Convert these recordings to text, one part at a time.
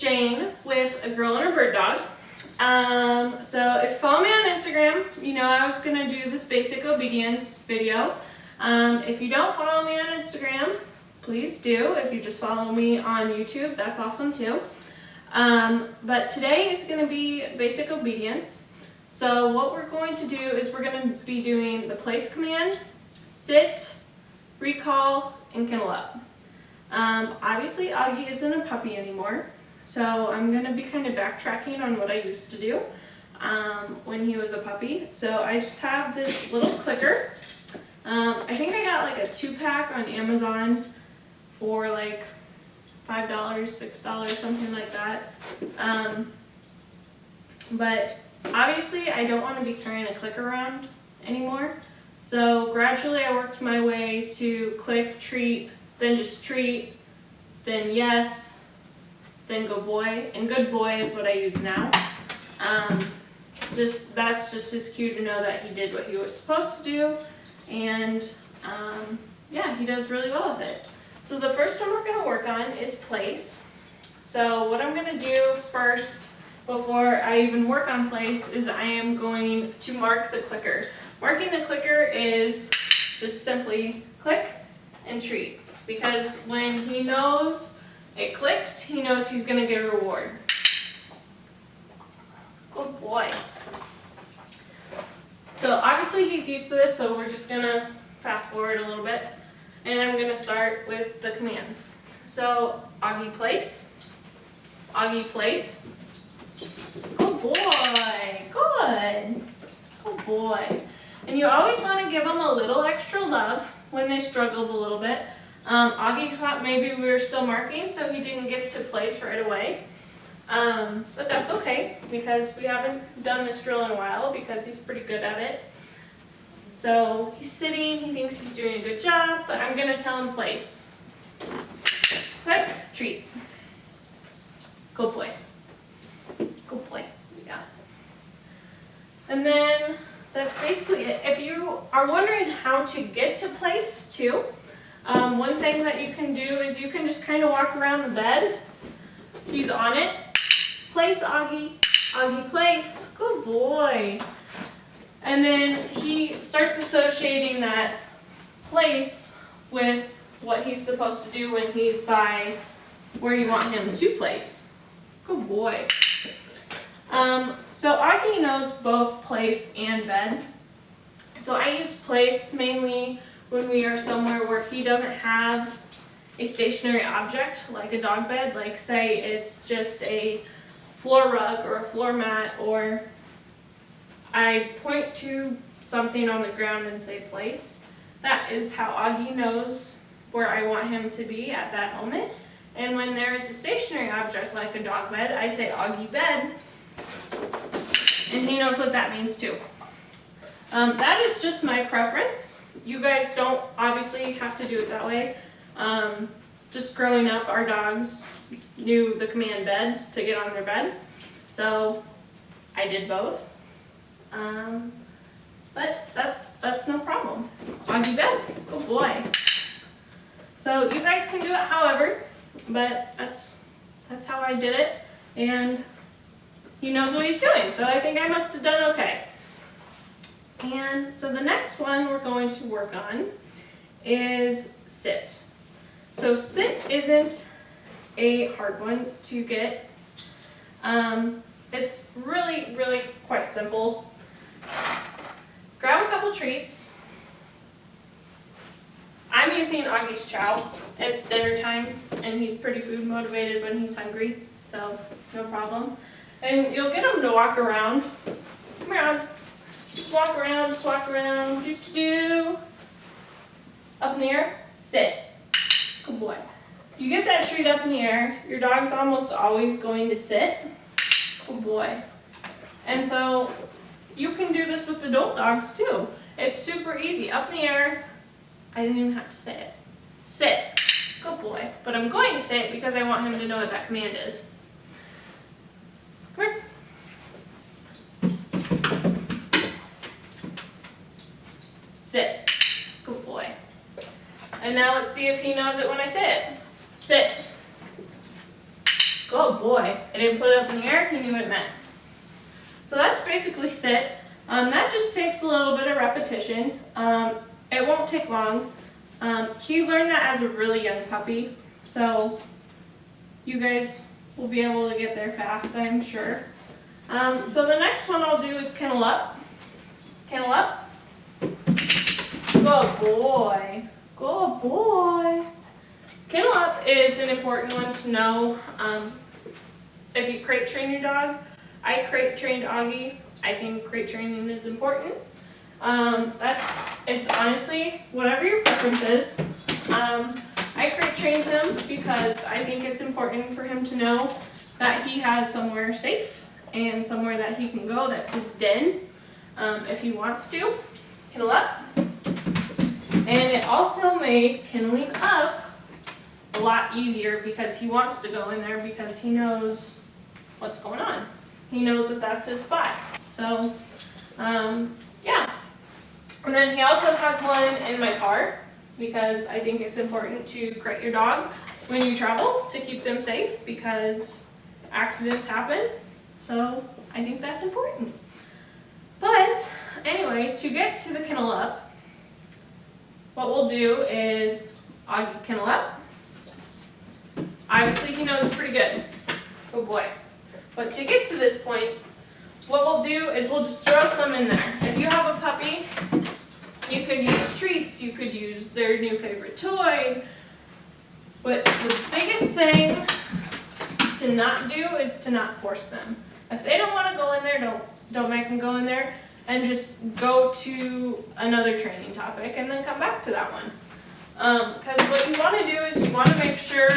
Jane with a girl and a bird dog. So if you follow me on Instagram, you know I was gonna do this basic obedience video. If you don't follow me on Instagram, please do. If you just follow me on YouTube, that's awesome too. But today is gonna be basic obedience. So what we're going to do is we're gonna be doing the place command, sit, recall, and kennel up. Obviously Augie isn't a puppy anymore, so I'm going to be kind of backtracking on what I used to do when he was a puppy. So I just have this little clicker. I think I got like a 2-pack on Amazon for like $5, $6, something like that. But obviously I don't want to be carrying a clicker around anymore. So gradually I worked my way to click, treat, then just treat, then yes, then good boy. And good boy is what I use now. That's just his cue to know that he did what he was supposed to do. And yeah, he does really well with it. So the first one we're going to work on is place. So what I'm going to do first, before I even work on place, is I am going to mark the clicker. Marking the clicker is just simply click and treat. Because when he knows it clicks, he knows he's going to get a reward. Good boy. So obviously he's used to this, so we're just going to fast forward a little bit. And I'm going to start with the commands. So Augie place. Augie place. Good boy. Good. Good boy. And you always want to give them a little extra love when they struggled a little bit. Augie thought maybe we were still marking, so he didn't get to place right away. But that's okay, because we haven't done this drill in a while, because he's pretty good at it. So he's sitting, he thinks he's doing a good job, but I'm going to tell him place. Click, treat. Good boy. Good boy. Yeah. And then that's basically it. If you are wondering how to get to place too, one thing that you can do is you can just kind of walk around the bed. He's on it. Place, Augie. Augie, place. Good boy. And then he starts associating that place with what he's supposed to do when he's by where you want him to place. Good boy. So Augie knows both place and bed. So I use place mainly when we are somewhere where he doesn't have a stationary object like a dog bed, like say it's just a floor rug or a floor mat, or I point to something on the ground and say place. That is how Augie knows where I want him to be at that moment. And when there is a stationary object like a dog bed, I say Augie bed, and he knows what that means too. That is just my preference. You guys don't obviously have to do it that way. Just growing up, our dogs knew the command bed to get on their bed, so I did both. But that's no problem. Augie bed, good boy. So you guys can do it however, but that's how I did it, and he knows what he's doing, so I think I must have done okay. And so the next one we're going to work on is sit. So sit isn't a hard one to get. It's really, really quite simple. Grab a couple treats. I'm using Augie's chow. It's dinner time, and he's pretty food motivated when he's hungry, so no problem. And you'll get him to walk around. Come around. Just walk around, just walk around. Do. Up in the air, sit. Good boy. You get that treat up in the air, your dog's almost always going to sit. Good boy. And so you can do this with adult dogs too. It's super easy. Up in the air, I didn't even have to say it. Sit. Good boy. But I'm going to say it because I want him to know what that command is. Come here. Sit. Good boy. And now let's see if he knows it when I say it. Sit. Oh boy, I didn't put it up in the air, he knew what it meant. So that's basically sit. That just takes a little bit of repetition. It won't take long. He learned that as a really young puppy, so you guys will be able to get there fast, I'm sure. So the next one I'll do is kennel up. Kennel up. Good boy. Good boy. Kennel up is an important one to know. If you crate train your dog, I crate trained Augie. I think crate training is important. It's honestly whatever your preference is. I crate trained him because I think it's important for him to know that he has somewhere safe and somewhere that he can go that's his den if he wants to. Kennel up. And it also made kenneling up a lot easier because he wants to go in there because he knows what's going on. He knows that that's his spot. So, yeah. And then he also has one in my car because I think it's important to crate your dog when you travel to keep them safe because accidents happen. So I think that's important. But anyway, to get to the kennel up, what we'll do is Augie kennel up. Obviously he knows it pretty good. Oh boy. But to get to this point, what we'll do is we'll just throw some in there. If you have a puppy, you could use treats, you could use their new favorite toy. But the biggest thing to not do is to not force them. If they don't want to go in there, don't make them go in there, and just go to another training topic and then come back to that one. Because what you want to do is you want to make sure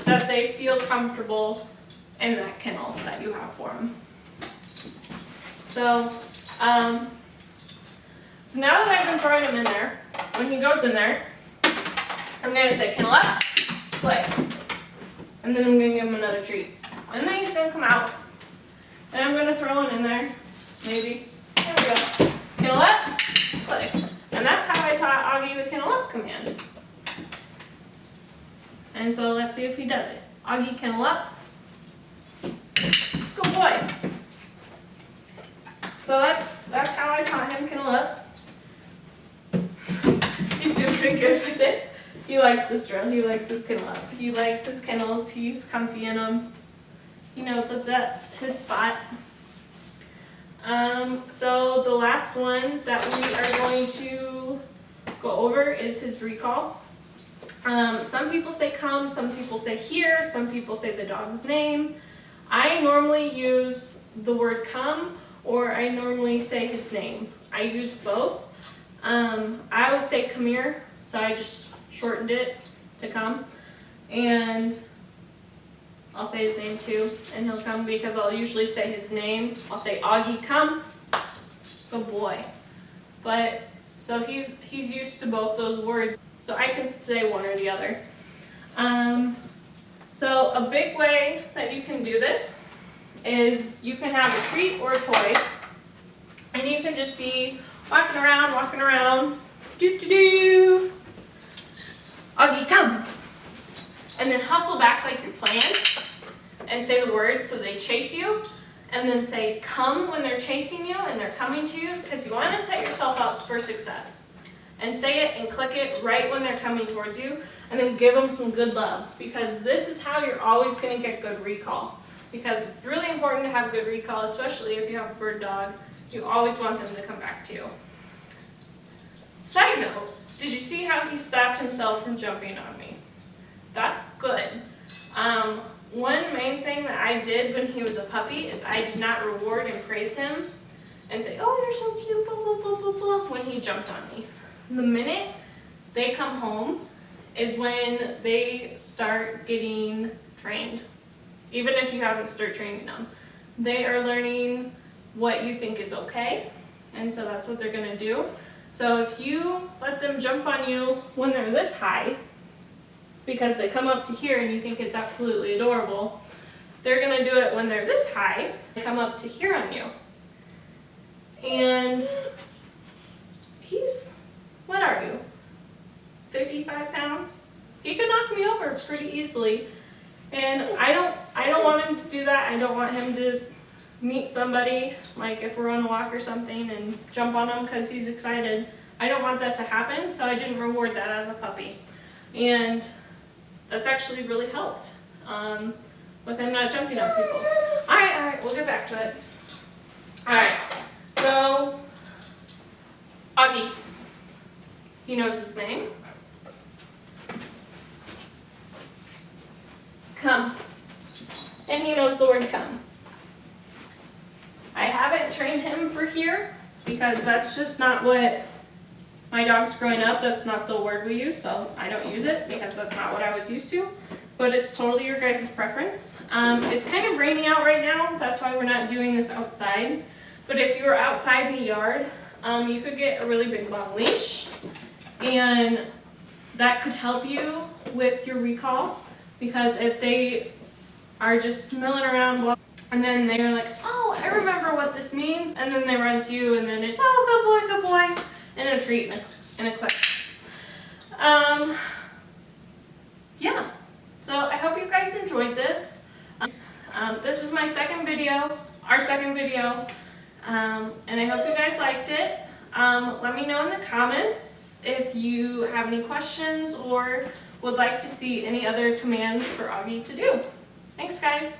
that they feel comfortable in that kennel that you have for them. So, so now that I've been throwing him in there, when he goes in there, I'm going to say kennel up, play. And then I'm going to give him another treat. And then he's going to come out. And I'm going to throw him in there, maybe. There we go. Kennel up, play. And that's how I taught Augie the kennel up command. And so let's see if he does it. Augie kennel up. Good boy. So that's how I taught him kennel up. He's doing pretty good with it. He likes this drill. He likes his kennel up. He likes his kennels. He's comfy in them. He knows that that's his spot. So the last one that we are going to go over is his recall. Some people say come, some people say here, some people say the dog's name. I normally use the word come, or I normally say his name. I use both. I always say come here, so I just shortened it to come. And I'll say his name too, and he'll come because I'll usually say his name. I'll say Augie, come. Good boy. But so he's used to both those words, so I can say one or the other. So a big way that you can do this is you can have a treat or a toy, and you can just be walking around, do. Augie, come. And then hustle back like you're playing and say the word so they chase you. And then say come when they're chasing you and they're coming to you, because you want to set yourself up for success. And say it and click it right when they're coming towards you, and then give them some good love, because this is how you're always going to get good recall. Because it's really important to have good recall, especially if you have a bird dog. You always want them to come back to you. Side note, did you see how he stopped himself from jumping on me? That's good. One main thing that I did when he was a puppy is I did not reward and praise him and say, oh, you're so cute, blah, blah, blah, blah, blah, when he jumped on me. The minute they come home is when they start getting trained. Even if you haven't started training them. They are learning what you think is okay, and so that's what they're going to do. So if you let them jump on you when they're this high, because they come up to here and you think it's absolutely adorable, they're going to do it when they're this high, they come up to here on you. And he's, what are you, 55 pounds? He could knock me over pretty easily. And I don't want him to do that. I don't want him to meet somebody, like if we're on a walk or something, and jump on him because he's excited. I don't want that to happen, so I didn't reward that as a puppy. And that's actually really helped with him not jumping on people. All right, we'll get back to it. All right, so Augie, he knows his name. Come, and he knows the word come. I haven't trained him for here because that's just not what my dog's growing up. That's not the word we use, so I don't use it because that's not what I was used to. But it's totally your guys' preference. It's kind of rainy out right now. That's why we're not doing this outside. But if you were outside in the yard, you could get a really big long leash, and that could help you with your recall, because if they are just milling around and then they're like, oh, I remember what this means, and then they run to you, and then it's, oh, good boy, and a treat and a click. Yeah, so I hope you guys enjoyed this. This is my second video, our second video, and I hope you guys liked it. Let me know in the comments if you have any questions or would like to see any other commands for Augie to do. Thanks, guys.